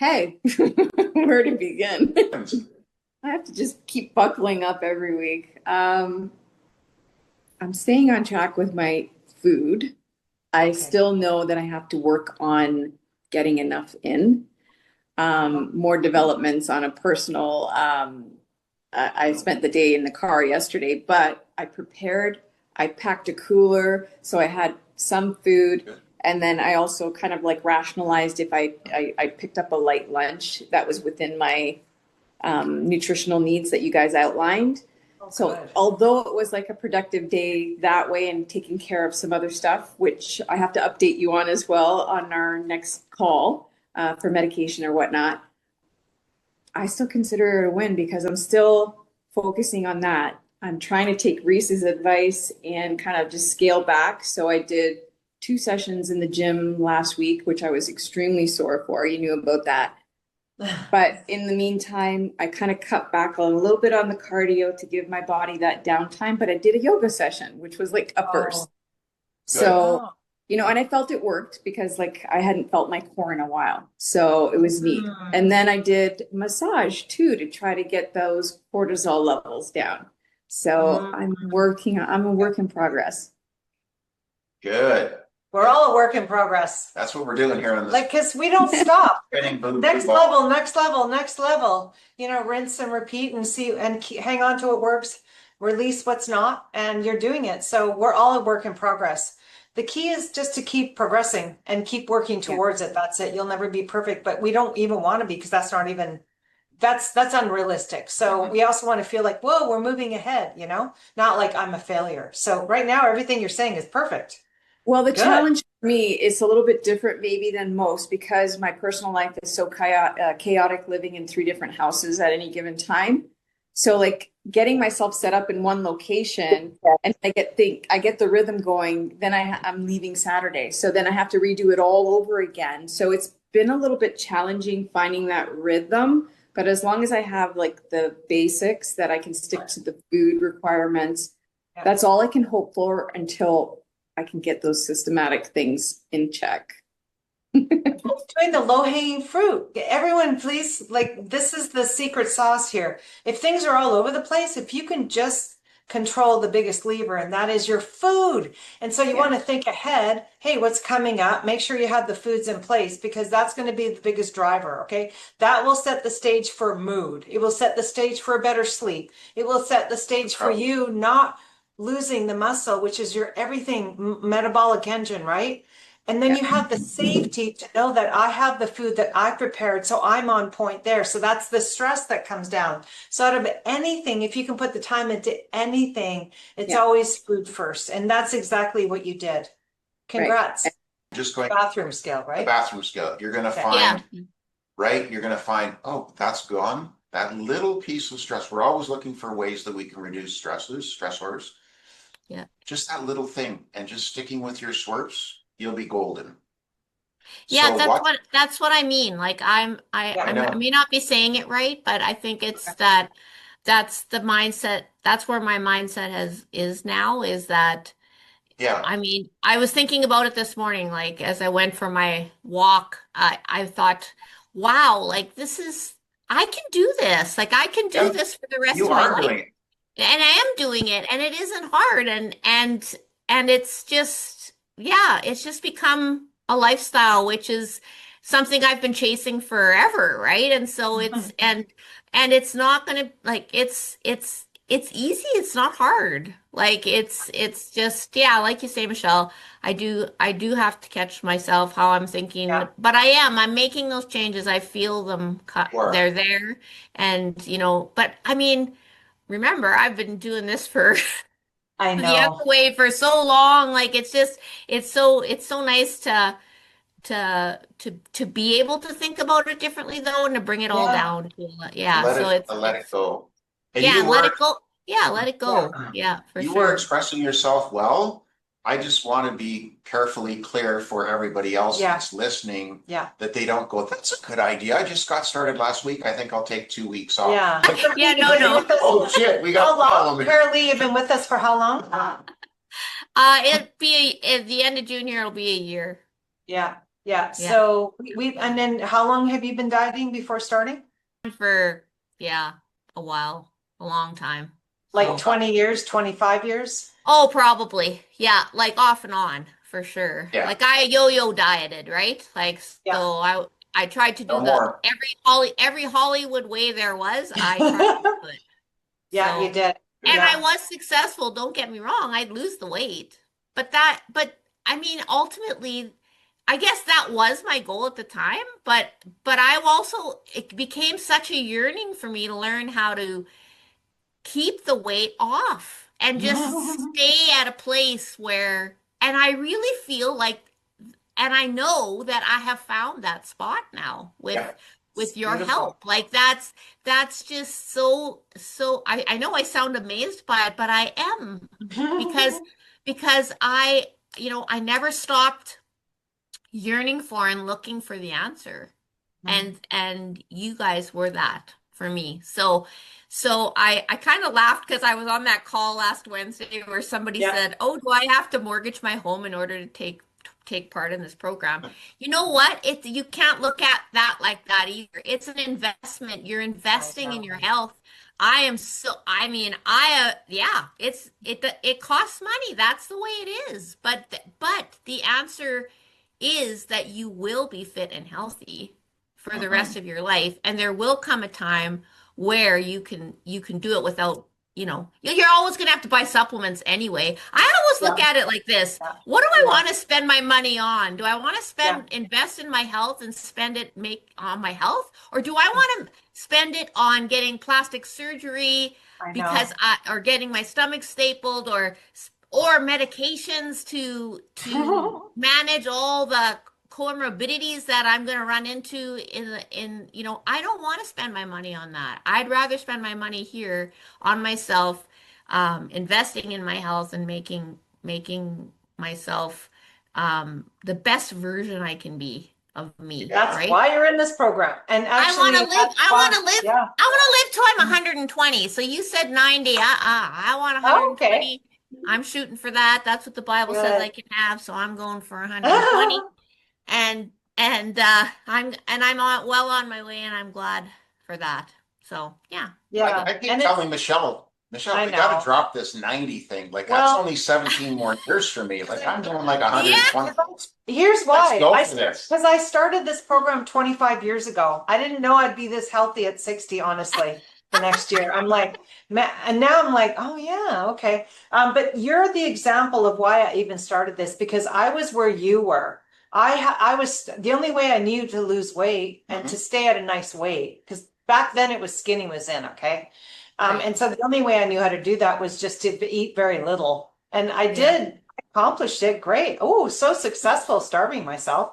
Hey, where to begin? I have to just keep buckling up every week. I'm staying on track with my food. I Okay. still know that I have to work on getting enough in. More developments on a personal. I spent the day in the car yesterday, but I prepared. I packed a cooler, so I had some food, and then I also kind of like rationalized if I picked up a light lunch that was within my nutritional needs that you guys outlined. Oh, So good. although it was like a productive day that way and taking care of some other stuff, which I have to update you on as well on our next call for medication or whatnot, I still consider it a win because I'm still focusing on that. I'm trying to take Reese's advice and kind of just scale back. So I did 2 sessions in the gym last week, which I was extremely sore for. You knew about that. But in the meantime, I kind of cut back a little bit on the cardio to give my body that downtime. But I did a yoga session, which was like a first. Oh, Good. So, oh. and I felt it worked because like I hadn't felt my core in a while. So it was neat. Mm. And then I did massage too to try to get those cortisol levels down. So Mm. I'm a work in progress. Good. We're all a work in progress. That's what we're doing here on this Like, because we don't stop. spinning boot Next football. level, next level, next level. Rinse and repeat and see and hang on to what works, release what's not, and you're doing it. So we're all a work in progress. The key is just to keep progressing and keep working Yeah. towards it. That's it. You'll never be perfect, but we don't even want to be because that's not even that's unrealistic. So we also want to feel like, whoa, we're moving ahead, not like I'm a failure. So right now, everything you're saying is perfect. Well, the Good. challenge for me is a little bit different maybe than most because my personal life is so chaotic living in three different houses at any given time. So like getting myself set up in one location and I get the rhythm going, then I'm leaving Saturday. So then I have to redo it all over again. So it's been a little bit challenging finding that rhythm, but as long as I have like the basics that I can stick to the food requirements, Yeah. that's all I can hope for until I can get those systematic things in check. Doing the low-hanging fruit. Everyone, please, like, this is the secret sauce here. If things are all over the place, if you can just control the biggest lever, and that is your food. And so you Yeah, want to think ahead. Hey, what's coming up? Make sure you have the foods in place because that's going to be the biggest driver. Okay. That will set the stage for mood. It will set the stage for a better sleep. It will set the stage for you not losing the muscle, which is your everything metabolic engine, right? And then yeah, you have the safety to know that I have the food that I prepared, so I'm on point there. So that's the stress that comes down. So out of anything, if you can put the time into anything, it's yeah, always food first. And that's exactly what you did. right. Congrats. Just going Bathroom scale, the right? bathroom scale. You're gonna Yeah. Yeah. find, right? You're gonna find, oh, that's gone. That little piece of stress. We're always looking for ways that we can reduce stressors. Yeah. Just that little thing, and just sticking with your slurps, you'll be golden. Yeah, So what? that's what I mean. Like I Yeah. I know. may not be saying it right, but I think it's that that's the mindset. That's where my mindset is now is that Yeah. I mean, I was thinking about it this morning, like as I went for my walk, I thought, wow, like I can do this. Like I can do Yeah. this for the rest You of my are life. doing it. And I am doing it, and it isn't hard, and it's just yeah, it's just become a lifestyle, which is something I've been chasing forever, right? And so and it's not gonna like it's easy, it's not hard. Like it's just yeah, like you say, Michelle, I do have to catch myself how I'm thinking, Yeah. but I'm making those changes. I feel them cut, You are. they're there, and but I mean. Remember, I've been doing this for I the other know. way for so long. Like it's just it's so nice to be able to think about it differently though and to bring it all Yeah. down to And yeah. So let it it's go. And yeah, you and let were it go. Yeah, let it go. Yeah. Yeah, for you were sure. expressing yourself well. I just want to be carefully clear for everybody else Yeah. that's listening Yeah. that they don't go, that's a good idea. I just got started last week. I think I'll take 2 weeks off. Yeah. Like, Yeah, You've no, been no. with us oh shit, we got how a long? problem. Apparently, you've been with us for how long? At the end of June here, it'll be a year. Yeah. Yeah. Yeah. So and then how long have you been dieting before starting? For, yeah, a while, a long time. Like So, 20 years, 25 years? oh, probably. Yeah, like off and on for sure. Yeah. Like I yo-yo dieted, right? Like Yeah. so I tried to No do the more. every Hollywood way there was, I tried to do it. Yeah, you So, did. and I Yeah. was successful, don't get me wrong. I'd lose the weight. But I mean, ultimately, I guess that was my goal at the time, but I also it became such a yearning for me to learn how to keep the weight off and just stay at a place where, and I really feel like, and I know that I have found that spot now Yeah. with It's your beautiful. help. Like that's just so I know I sound amazed by it, but I am because I, I never stopped yearning for and looking for the answer. And you guys were that for me. So I kind of laughed because I was on that call last Wednesday where somebody Yeah. said, "Oh, do I have to mortgage my home in order to take part in this program?" You know what? You can't look at that like that either. It's an investment. You're I investing in your know. health. I mean, yeah, it costs money. That's the way it is. But the answer is that you will be fit and healthy for the rest Mhm. of your life, and there will come a time where you can do it without, you're always going to have to buy supplements anyway. I always Yeah. look at it like this. Yeah. What do I Yeah. want to spend my money on? Do I want to Yeah. invest in my health and spend it make on my health? Or do I want to spend it on getting plastic surgery I because know. or getting my stomach stapled or medications to manage all the comorbidities that I'm going to run into I don't want to spend my money on that. I'd rather spend my money here on myself, investing in my health and making myself the best version I can be of me, That's right? why you're in this program. And I want to actually, live. that's why, yeah. I want to live till I'm 120. So you said 90. I want Oh, okay. 120. I'm shooting for that. That's what the Bible says I Good. can have. So I'm going for 120. And I'm well on my way, and I'm glad for that. So yeah, it's good. Yeah. I keep And it's, telling Michelle, I we gotta know. drop this 90 thing. Like, that's Well, only 17 more years for me. Like, I'm doing like 120. Yeah. here's Let's why. go for this. Because I started this program 25 years ago. I didn't know I'd be this healthy at 60, honestly, the next year. I'm like, and now I'm like, oh yeah, okay. But you're the example of why I even started this because I was where you were. I was the only way I knew to lose weight and to Mhm. stay at a nice weight because back then it was skinny was in, okay. Right. And so the only way I knew how to do that was just to eat very little. And I Yeah. did accomplished it. Great. Oh, so successful starving myself.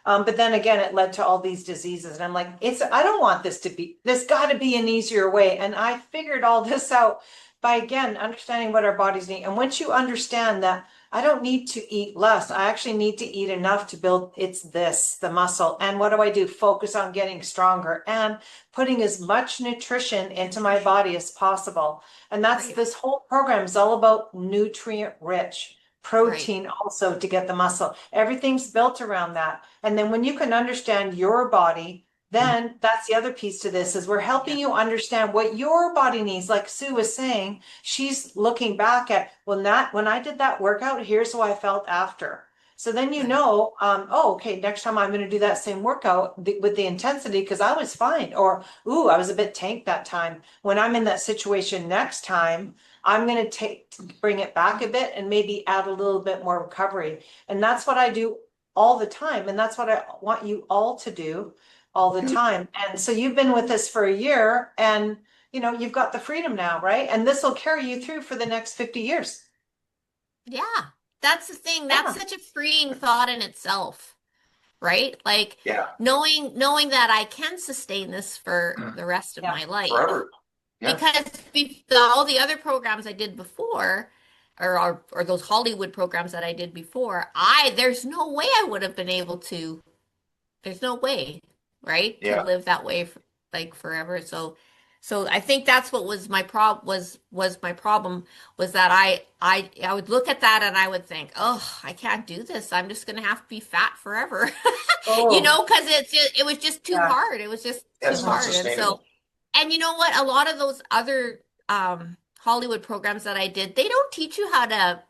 But then again, it led to all these diseases. And I'm like, I don't want this to be, there's got to be an easier way. And I figured all this out by again, understanding what our bodies need. And once you understand that I don't need to eat less, I actually need to eat enough to build the muscle. And what do? Focus on getting stronger and putting as much nutrition into my body as possible. And that's Right. this whole program is all about nutrient rich Right. protein also to get the muscle. Everything's built around that. And then when you can understand your body, then that's the other piece to this is we're Yeah. helping you understand what your body needs. Like Sue was saying, she's looking back at, well, not when I did that workout, here's how I felt after. So then you Right. know, oh, okay, next time I'm going to do that same workout with the intensity because I was fine. Or, ooh, I was a bit tanked that time. When I'm in that situation next time, I'm going to bring it back a bit and maybe add a little bit more recovery. And that's what I do all the time. And that's what I want you all to do all the time. And so you've been with us for a year and you've got the freedom now, right? And this will carry you through for the next 50 years. Yeah. That's the thing. That's Yeah. such a freeing thought in itself, right? Like Yeah, knowing that I can sustain this for the rest of Yeah. my life. forever. Yeah. Because all the other programs I did before, or those Hollywood programs that I did before, there's no way I would have been able to. There's no way, right, to Yeah. live that way for, like forever. So So I think that's what was my problem was that I would look at that and I would think, oh, I can't do this. I'm just gonna have to be fat forever. You Oh, know, because it was just too yeah. hard. It was just too That's not hard. And so, sustainable. and you know what? A lot of those other Hollywood programs that I did, they don't teach you how to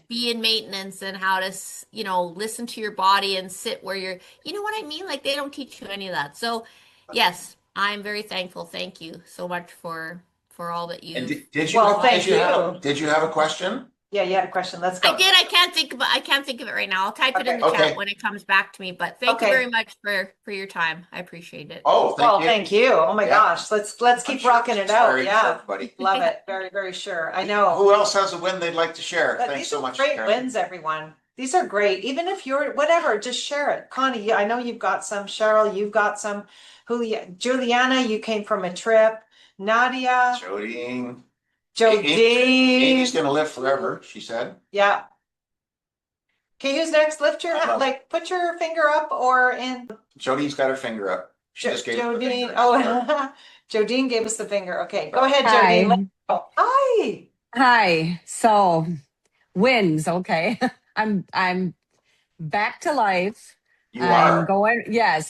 be in maintenance and how to, you know, listen to your body and sit where you're, you know what I mean? Like they don't teach you any of that. So, yes, I'm very thankful. Thank you so much for all that And you've. did you, Well, thank you. did you have a question? Yeah, you had a question. Let's I go. did. I can't think of it right now. I'll type it in Okay. the chat Okay. when it comes back to me. But thank you Okay. very much for your time. I appreciate it. Oh, Well, thank you. thank you. Oh my Yeah. gosh, let's I'm keep sure rocking it's it out. inspiring for Yeah, everybody. love it. Very, very sure. I know. Who else has a win they'd like to share? But Thanks these so are much, great Karen. wins, everyone. These are great. Even if you're whatever, just share it. Connie, I know you've got some. Cheryl, you've got some. Juliana, you came from a trip. Nadia, Jodine. Amy's Jodine. gonna live forever, she said. Yeah. Okay, who's next? Lift your I hand, love like put your finger up or in. Jodine's got her finger up. She just gave us the Jodine. finger. Oh, Jodine gave us the finger. Okay, go ahead, Hi. Jodine. Let's go. Hi. Hi. So wins, okay. I'm back to life. You are.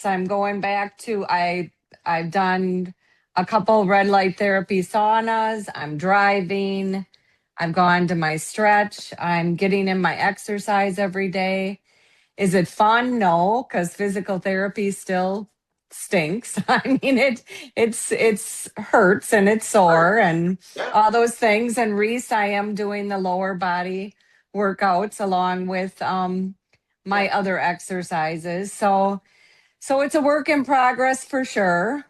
I'm going back to I've done a couple red light therapy saunas. I'm driving. I've gone to my stretch. I'm getting in my exercise every day. Is it fun? No, because physical therapy still stinks. I mean, it's hurts and it's sore and Yeah. all those things. And Reese, I am doing the lower body workouts along with my other exercises. So it's a work in progress for sure.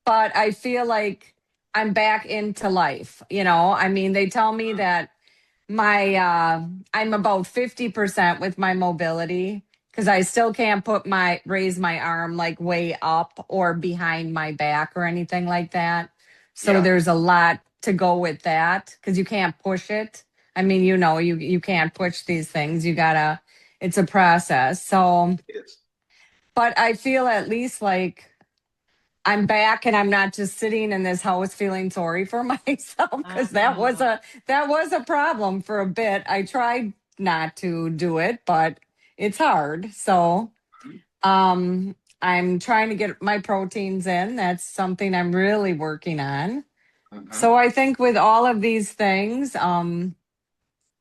But I feel like I'm back into life. You know, I mean, they tell me that my I'm about 50% with my mobility because I still can't raise my arm like way up or behind my back or anything like that. So Yeah. there's a lot to go with that because you can't push it. I mean, you know, you can't push these things. It's a process. So, It is. but I feel at least like I'm back and I'm not just sitting in this house feeling sorry for myself because that was a problem for a bit. I tried not to do it, but it's hard. So I'm trying to get my proteins in. That's something I'm really working on. Mhm. So I think with all of these things,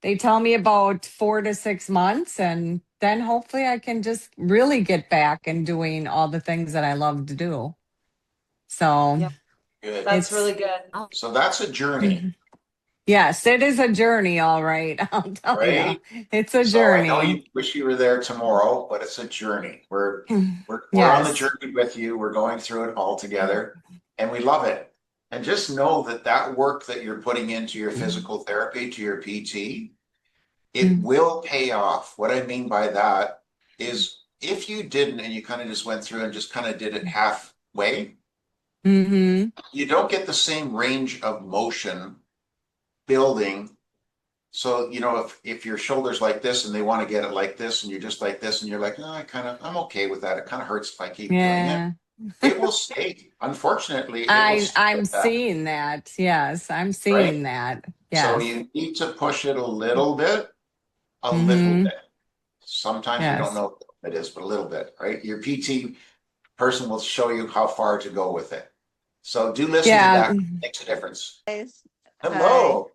they tell me about 4 to 6 months and then hopefully I can just really get back and doing all the things that I love to do. So Yeah. Good. That's it's really good. So that's a journey, yes, it is a journey, all right. I'll tell right? you, it's a So I know journey. you wish you were there tomorrow, but it's a journey. We're on the Yes. journey with you. We're going through it all together, and we love it. And just know that that work that you're putting into your physical therapy, to your PT, it will pay off. What I mean by that is if you didn't and you kind of just went through and just kind of did it halfway, Mm-hmm. you don't get the same range of motion building. So, you know, if your shoulder's like this and they want to get it like this and you're just like this and you're like, oh, I'm okay with that. It kind of hurts if I keep doing it. Yeah. It will stay. Unfortunately, it will stay I'm like that, seeing that. Yes, I'm right? seeing that. So Yes. you need to push it a little bit, a little Mm-hmm. bit. Sometimes you don't Yes. know what it is, but a little bit, right? Your PT person will show you how far to go with it. So do listen to Yeah. that. It makes a difference. Guys. Hello.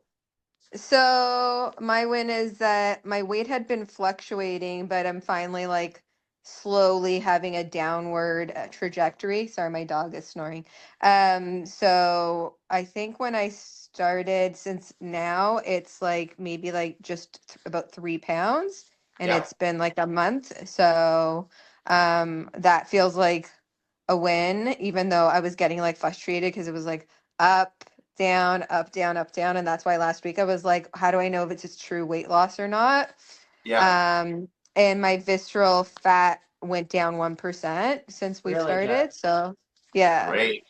So my win is that my weight had been fluctuating, but I'm finally like slowly having a downward trajectory. Sorry, my dog is snoring. So I think when I started, since now it's like maybe like just about 3 pounds, and Yeah. it's been like a month. So that feels like a win, even though I was getting like frustrated because it was like up, down, up, down, up, down. And that's why last week I was like, how do I know if it's just true weight loss or not? Yeah. And my visceral fat went down 1% since we Really started. good. So yeah. Great.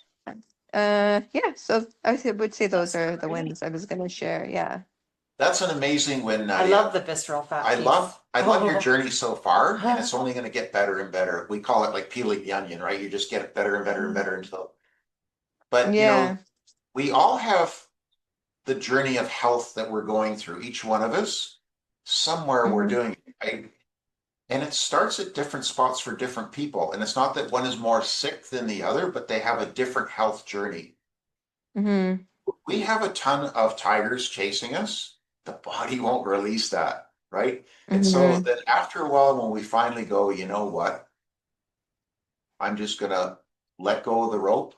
Yeah. So I would say those That's are the great. wins I was gonna share. Yeah. That's an amazing win, I Nadia. love the visceral fat I piece. love your journey so far, and it's only going to get better and better. We call it like peeling the onion, right? You just get better and better and better until But Yeah. we all have the journey of health that we're going through, each one of us. Somewhere we're Mhm. doing it, right? And it starts at different spots for different people. And it's not that one is more sick than the other, but they have a different health journey. Mhm. We have a ton of tigers chasing us. The body won't release that, right? And so Mhm. then after a while, when we finally go, you know what? I'm just gonna let go of the rope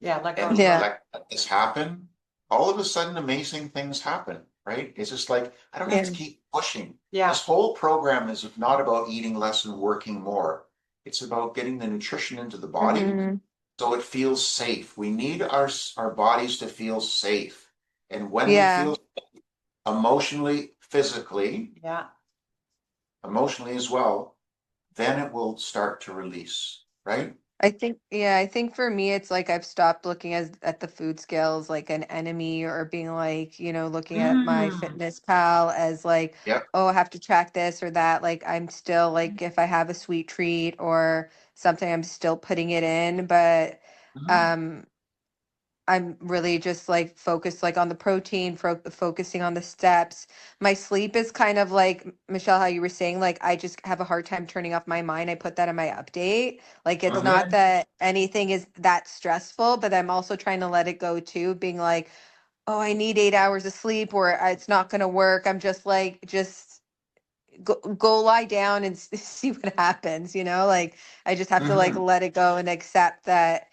Yeah, let go of and the rope. Yeah. let this happen. All of a sudden, amazing things happen, right? It's just like, I don't have to Yeah. keep pushing. Yeah. This whole program is not about eating less and working more. It's about getting the nutrition into the body Mhm. so it feels safe. We need our bodies to feel safe. And when we Yeah. feel emotionally, physically, Yeah. emotionally as well, then it will start to release, right? I think for me, it's like I've stopped looking at the food scales like an enemy or being like, looking at my Mm. fitness pal as like, Yep. oh, I have to track this or that. Like, I'm still like, if I have a sweet treat or something, I'm still putting it in. But, Mhm. um, I'm really just like focused like on the protein, focusing on the steps. My sleep is kind of like Michelle, how you were saying, like I just have a hard time turning off my mind. I put that in my update. Like it's not Mhm. that anything is that stressful, but I'm also trying to let it go too, being like, oh, I need 8 hours of sleep or it's not going to work. I'm just like, just go lie down and see what happens, like I just have to like Mhm. let it go and accept that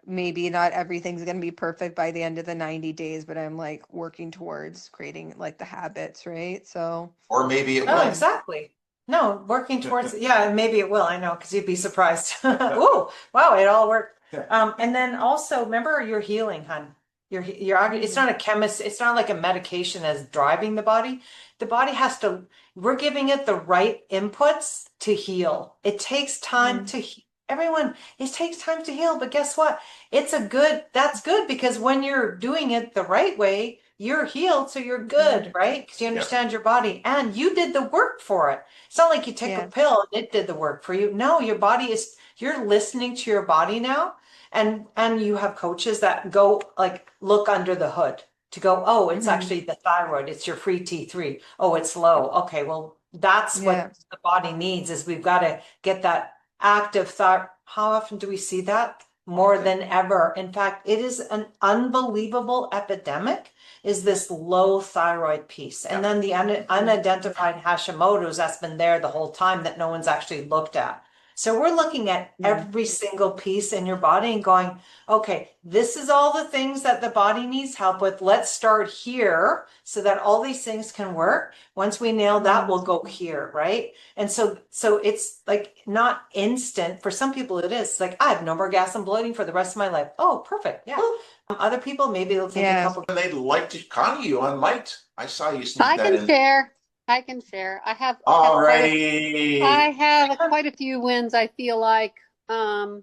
maybe not everything's going to be perfect by the end of the 90 days, but I'm like working towards creating like the habits, right? So Or maybe it Oh, will. exactly. No, working towards, yeah, and maybe it will. I know, because you'd be surprised. Ooh, wow, it all worked. And then also remember your healing, hun. It's not a chemist, it's not like a medication as driving the body. The body has to, we're giving it the right inputs to heal. It takes time Mhm. to everyone, it takes time to heal, but guess what? That's good because when you're doing it the right way, you're healed, so you're good, right? Because you Yeah. understand your body and you did the work for it. It's not like you take a Yeah. pill and it did the work for you. No, your body is, you're listening to your body now. And you have coaches that go like look under the hood to go, oh, it's Mhm. actually the thyroid, it's your free T3. Oh, it's low. Okay, well, that's Yeah. what the body needs is we've got to get that active thought. How often do we see that? More than ever. In fact, it is an unbelievable epidemic is this low thyroid piece. And then the unidentified Hashimoto's that's been there the whole time that no one's actually looked at. So we're looking at Yeah. every single piece in your body and going, okay, this is all the things that the body needs help with. Let's start here so that all these things can work. Once we nail that, we'll go here, right? And so it's like not instant. For some people it is. It's like I have no more gas and bloating for the rest of my life. Oh, perfect. Yeah. Other people, maybe it'll take a Yeah. couple. And they'd like to, Connie, you on might. I saw you sneak I that can in. share. I can share. I Alrighty. have quite a few wins. I feel like I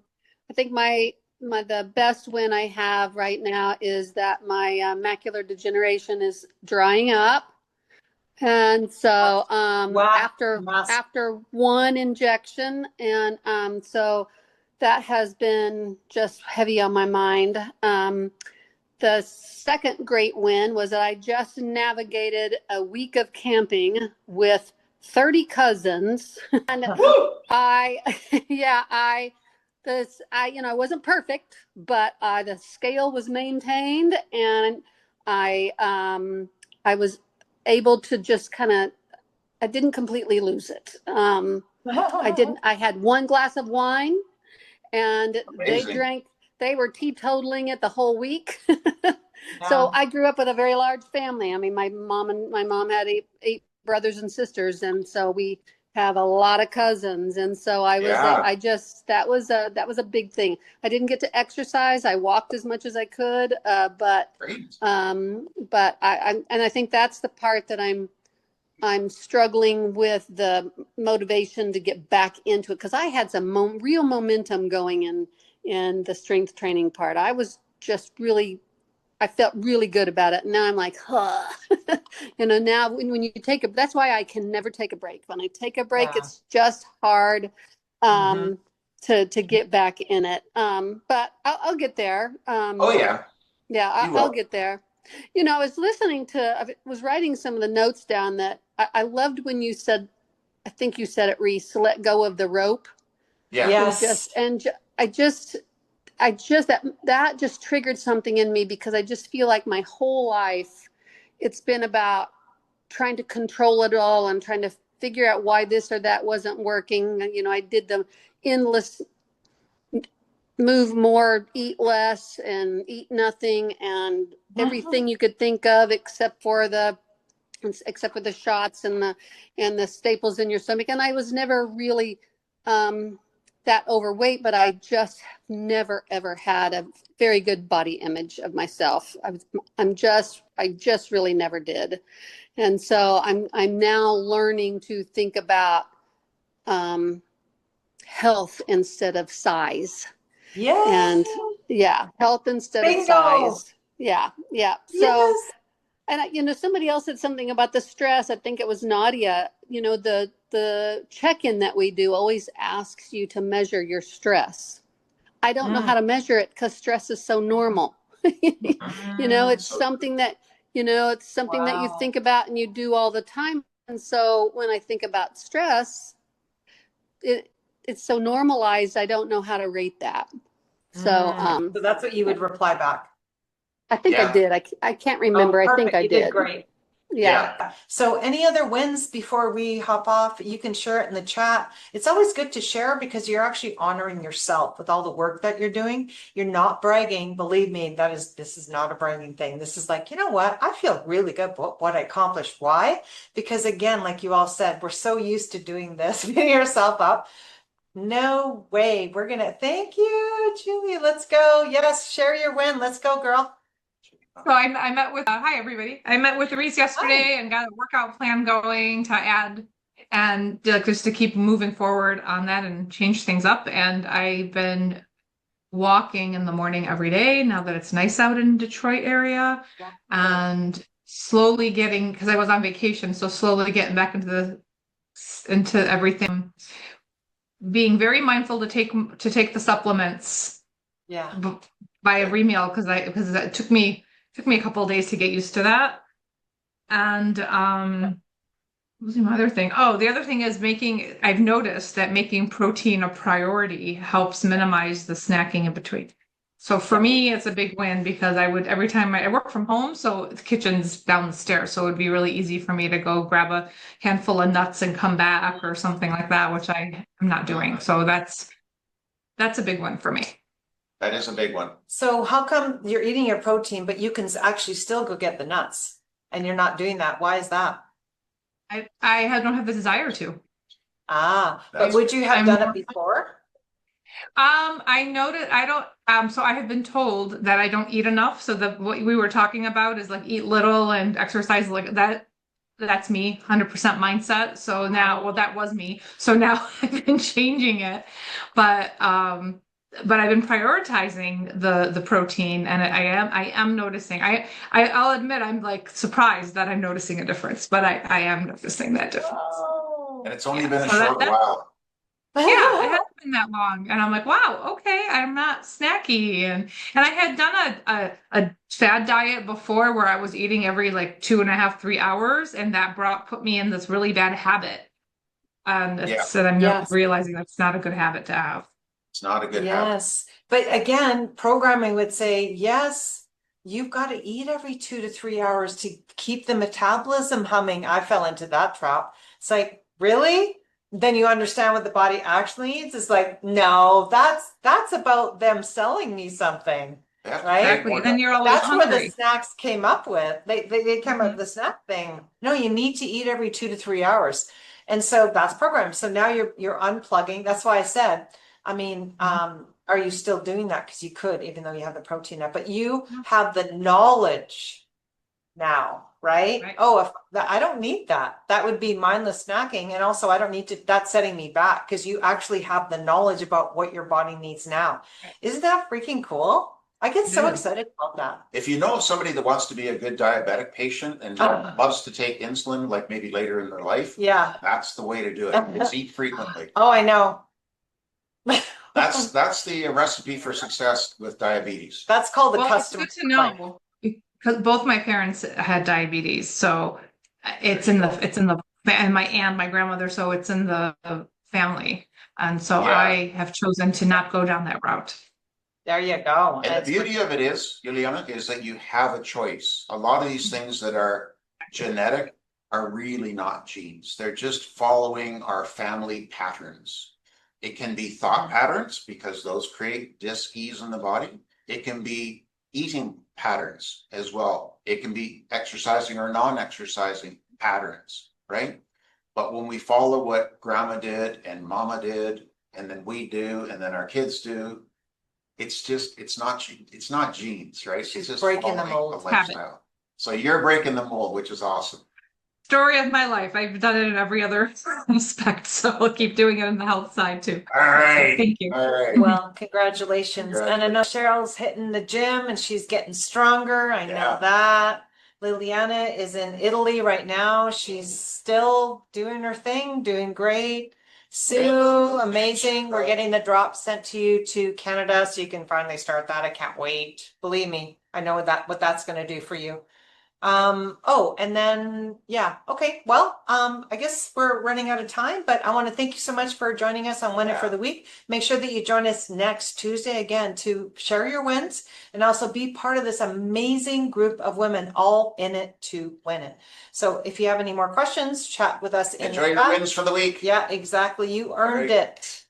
think the best win I have right now is that my macular degeneration is drying up. And so Wow. Mass. after one injection and so that has been just heavy on my mind. The second great win was that I just navigated a week of camping with 30 cousins. And Woo! I, yeah, I wasn't perfect, but the scale was maintained and I was able to just I didn't completely lose it. I had one glass of wine and Amazing. they were teetotaling it the whole week. So Yeah. I grew up with a very large family. I mean, my mom had eight brothers and sisters, and so we have a lot of cousins. And so Yeah, that was a big thing. I didn't get to exercise. I walked as much as I could, great. and I think that's the part that I'm struggling with the motivation to get back into it because I had some real momentum going in the strength training part. I felt really good about it. Now I'm like, huh. Now when you that's why I can never take a break. When I take a break, Yeah. it's just hard. Mm-hmm. Um, to get back in it. But I'll get there. Oh, yeah. Yeah, You will. I'll get there. I was I was writing some of the notes down that I loved when you said, I think you said it, Reese, to let go of the rope. Yeah. Yes. I just that just triggered something in me because I just feel like my whole life it's been about trying to control it all and trying to figure out why this or that wasn't working. I did the endless move more, eat less, and eat nothing, and everything you could think of except for the shots and the staples in your stomach. And I was never really that overweight, but I just never ever had a very good body image of myself. I just really never did. And so I'm now learning to think about health instead of size. Yes. And yeah, health instead of Bingo. size. Yeah. So, Yes. and somebody else said something about the stress. I think it was Nadia. The check-in that we do always asks you to measure your stress. I don't know how to measure it because stress is so normal. It's So something that that you think about and you do all the time. And so when I think about stress, it's so normalized. I don't know how to rate that. So, So that's what you would reply back. I think I Yeah. did. I can't remember. I think Perfect. I You did. great. Yeah. So any other wins before we hop off? You can share it in the chat. It's always good to share because you're actually honoring yourself with all the work that you're doing. You're not bragging. Believe me, this is not a bragging thing. This is like, you know what? I feel really good about what I accomplished. Why? Because again, like you all said, we're so used to doing this, beating yourself up. No way. Thank you, Julie. Let's go. Yes, share your win. Let's go, girl. So I met with, hi everybody. I met with Reese yesterday and got a workout plan going to add and just to keep moving forward on that and change things up. And I've been walking in the morning every day now that it's nice out in Detroit area, and slowly getting, because I was on vacation, so slowly getting back into everything, being very mindful to take the supplements by every meal because it took me a couple of days to get used to that. And what was my other thing? Oh, the other thing is I've noticed that making protein a priority helps minimize the snacking in between. So for me, it's a big win because every time I work from home, so the kitchen's down the stairs. So it would be really easy for me to go grab a handful of nuts and come back or something like that, which I am not doing. So that's a big one for me. that is a big one. So how come you're eating your protein, but you can actually still go get the nuts and you're not doing that? Why is that? I don't have the desire to. But would you have done it before? I noted I don't so I have been told that I don't eat enough. So what we were talking about is like eat little and exercise like that. That's me, 100% mindset. So now, well, that was me. So now I've been changing it, but I've been prioritizing the protein, and I am noticing. I'll admit I'm like surprised that I'm noticing a difference, but I am noticing that difference. And it's only been a So short while. Yeah, it hasn't been that long, and I'm like, wow, okay, I'm not snacky, and I had done a fad diet before where I was eating every like 2.5, 3 hours, and that put me in this really bad habit. That I'm not realizing that's not a good habit to have. It's not a good habit. Yes. But again, programming would say, yes, you've got to eat every 2 to 3 hours to keep the metabolism humming. I fell into that trap. It's like, really? Then you understand what the body actually needs. It's like, no, that's about them selling me something. Right? Exactly. And then you're always That's hungry. where the snacks came up with. They came up with the snack thing. No, you need to eat every 2 to 3 hours. And so that's programmed. So now you're unplugging. That's why I said, I mean, are you still doing that? Because you could, even though you have the protein up, but you have the knowledge now, right? Oh, I don't need that. That would be mindless snacking. And also I don't need to, that's setting me back because you actually have the knowledge about what your body needs now. Isn't that freaking cool? I get so excited about that. If you know somebody that wants to be a good diabetic patient and loves to take insulin, like maybe later in their life, that's the way to do it. Just eat frequently. Oh, I know. That's the recipe for success with diabetes. That's called the Well, it's customer. good to know because both my parents had diabetes, so it's in the and my grandmother, so it's in the family, and so Yeah. I have chosen to not go down that route. There you go. And the beauty of it is, Juliana, is that you have a choice. A lot of these things that are genetic are really not genes. They're just following our family patterns. It can be thought patterns because those create dis-ease in the body. It can be eating patterns as well. It can be exercising or non-exercising patterns, right? But when we follow what grandma did and mama did, and then we do, and then our kids do, it's not genes, right? She's It's just breaking the following mold. a lifestyle. So you're breaking the mold, which is awesome. Story of my life. I've done it in every other aspect, so I'll keep doing it in the health side too. All right. Thank you. All right. Well, congratulations. And I know Cheryl's hitting the gym and she's getting stronger. I know Yeah. that. Liliana is in Italy right now. She's still doing her thing, doing great. Sue, amazing. We're getting the drop sent to you to Canada so you can finally start that. I can't wait. Believe me, I know what that's going to do for you. Oh, and then, yeah. Okay. Well, I guess we're running out of time, but I want to thank you so much for joining us on Win It for the Week. Make sure that you join us next Tuesday again to share your wins and also be part of this amazing group of women all in it to win it. So if you have any more questions, chat with us in Enjoy the your chat. wins for the week. Yeah, exactly. You earned Right. it.